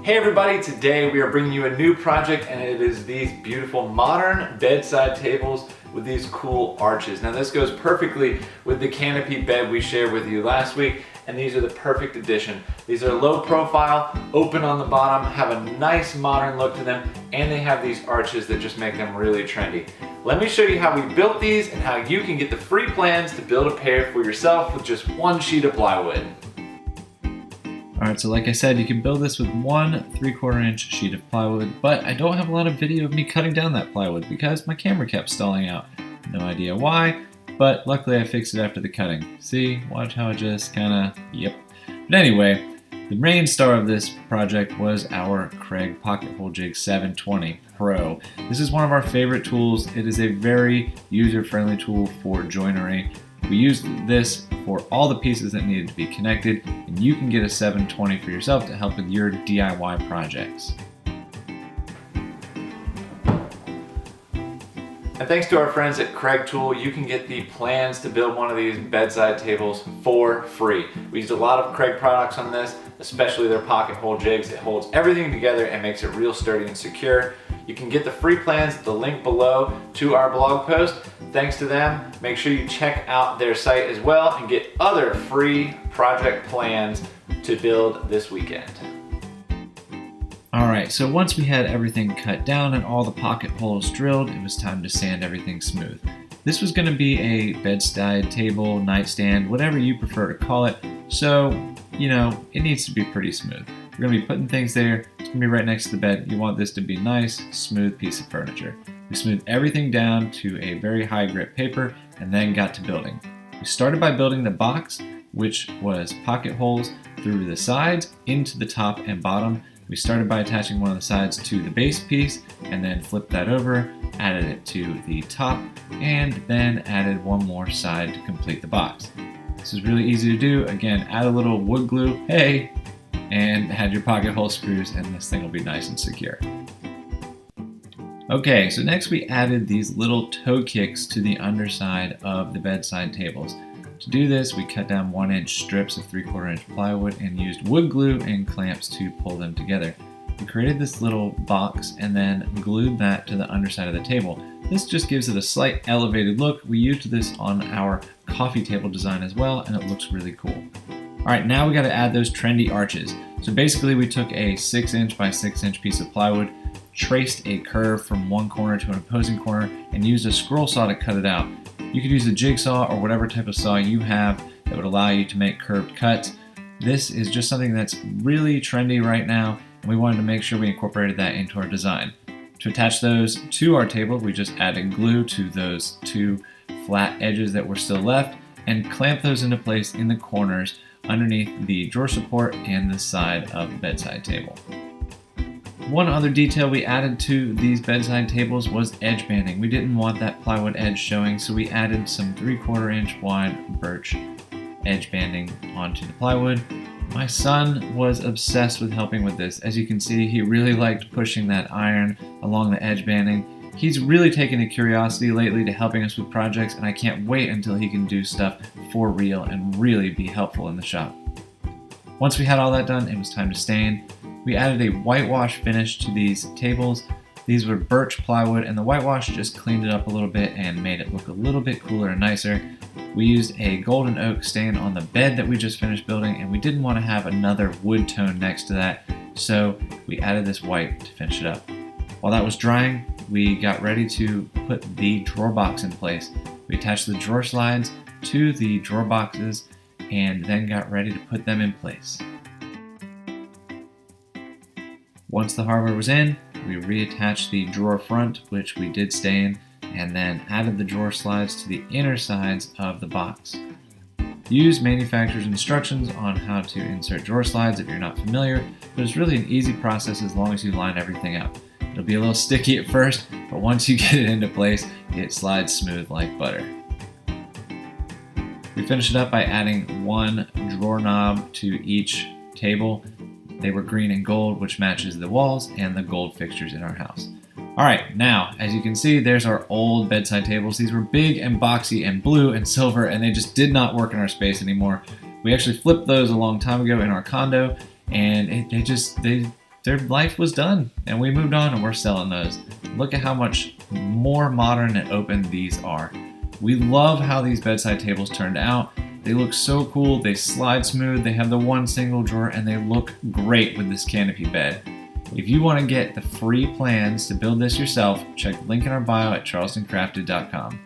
Hey everybody, today we are bringing you a new project, and it is these beautiful modern bedside tables with these cool arches. Now this goes perfectly with the canopy bed we shared with you last week, and these are the perfect addition. These are low profile, open on the bottom, have a nice modern look to them, and they have these arches that just make them really trendy. Let me show you how we built these and how you can get the free plans to build a pair for yourself with just one sheet of plywood. Alright, so like I said, you can build this with one 3/4 inch sheet of plywood, but I don't have a lot of video of me cutting down that plywood because my camera kept stalling out. No idea why, but luckily I fixed it after the cutting. See, watch how it just kinda, yep. But anyway, the main star of this project was our Kreg Pocket Hole Jig 720 Pro. This is one of our favorite tools. It is a very user-friendly tool for joinery. We used this for all the pieces that needed to be connected, and you can get a 720 for yourself to help with your DIY projects. And thanks to our friends at Kreg Tool, you can get the plans to build one of these bedside tables for free. We used a lot of Kreg products on this, especially their pocket hole jigs. It holds everything together and makes it real sturdy and secure. You can get the free plans at the link below to our blog post. Thanks to them. Make sure you check out their site as well and get other free project plans to build this weekend. Alright, so once we had everything cut down and all the pocket holes drilled, it was time to sand everything smooth. This was going to be a bedside table, nightstand, whatever you prefer to call it, so, you know, it needs to be pretty smooth. We're going to be putting things there, it's going to be right next to the bed. You want this to be a nice, smooth piece of furniture. We smoothed everything down to a very high grit paper and then got to building. We started by building the box, which was pocket holes through the sides, into the top and bottom. We started by attaching one of the sides to the base piece and then flipped that over, added it to the top, and then added one more side to complete the box. This is really easy to do. Again, add a little wood glue, hey, and add your pocket hole screws, and this thing will be nice and secure. Okay, so next we added these little toe kicks to the underside of the bedside tables. To do this, we cut down 1-inch strips of 3/4 inch plywood and used wood glue and clamps to pull them together. We created this little box and then glued that to the underside of the table. This just gives it a slight elevated look. We used this on our coffee table design as well, and it looks really cool. Alright, now we got to add those trendy arches. So basically we took a 6-inch by 6-inch piece of plywood, traced a curve from one corner to an opposing corner, and used a scroll saw to cut it out. You could use a jigsaw or whatever type of saw you have that would allow you to make curved cuts. This is just something that's really trendy right now, and we wanted to make sure we incorporated that into our design. To attach those to our table, we just added glue to those two flat edges that were still left and clamp those into place in the corners underneath the drawer support and the side of the bedside table. One other detail we added to these bedside tables was edge banding. We didn't want that plywood edge showing, so we added some 3/4 inch wide birch edge banding onto the plywood. My son was obsessed with helping with this. As you can see, he really liked pushing that iron along the edge banding. He's really taken a curiosity lately to helping us with projects, and I can't wait until he can do stuff for real and really be helpful in the shop. Once we had all that done, it was time to stain. We added a whitewash finish to these tables. These were birch plywood, and the whitewash just cleaned it up a little bit and made it look a little bit cooler and nicer. We used a golden oak stain on the bed that we just finished building, and we didn't want to have another wood tone next to that, so we added this white to finish it up. While that was drying, we got ready to put the drawer box in place. We attached the drawer slides to the drawer boxes and then got ready to put them in place. Once the hardware was in, we reattached the drawer front, which we did stain, and then added the drawer slides to the inner sides of the box. Use manufacturer's instructions on how to insert drawer slides if you're not familiar, but it's really an easy process as long as you line everything up. It'll be a little sticky at first, but once you get it into place, it slides smooth like butter. We finished it up by adding one drawer knob to each table. They were green and gold, which matches the walls and the gold fixtures in our house. Alright, now, as you can see, there's our old bedside tables. These were big and boxy and blue and silver, and they just did not work in our space anymore. We actually flipped those a long time ago in our condo, and they their life was done and we moved on and we're selling those. Look at how much more modern and open these are. We love how these bedside tables turned out. They look so cool, they slide smooth, they have the one single drawer, and they look great with this canopy bed. If you want to get the free plans to build this yourself, check the link in our bio at charlestoncrafted.com.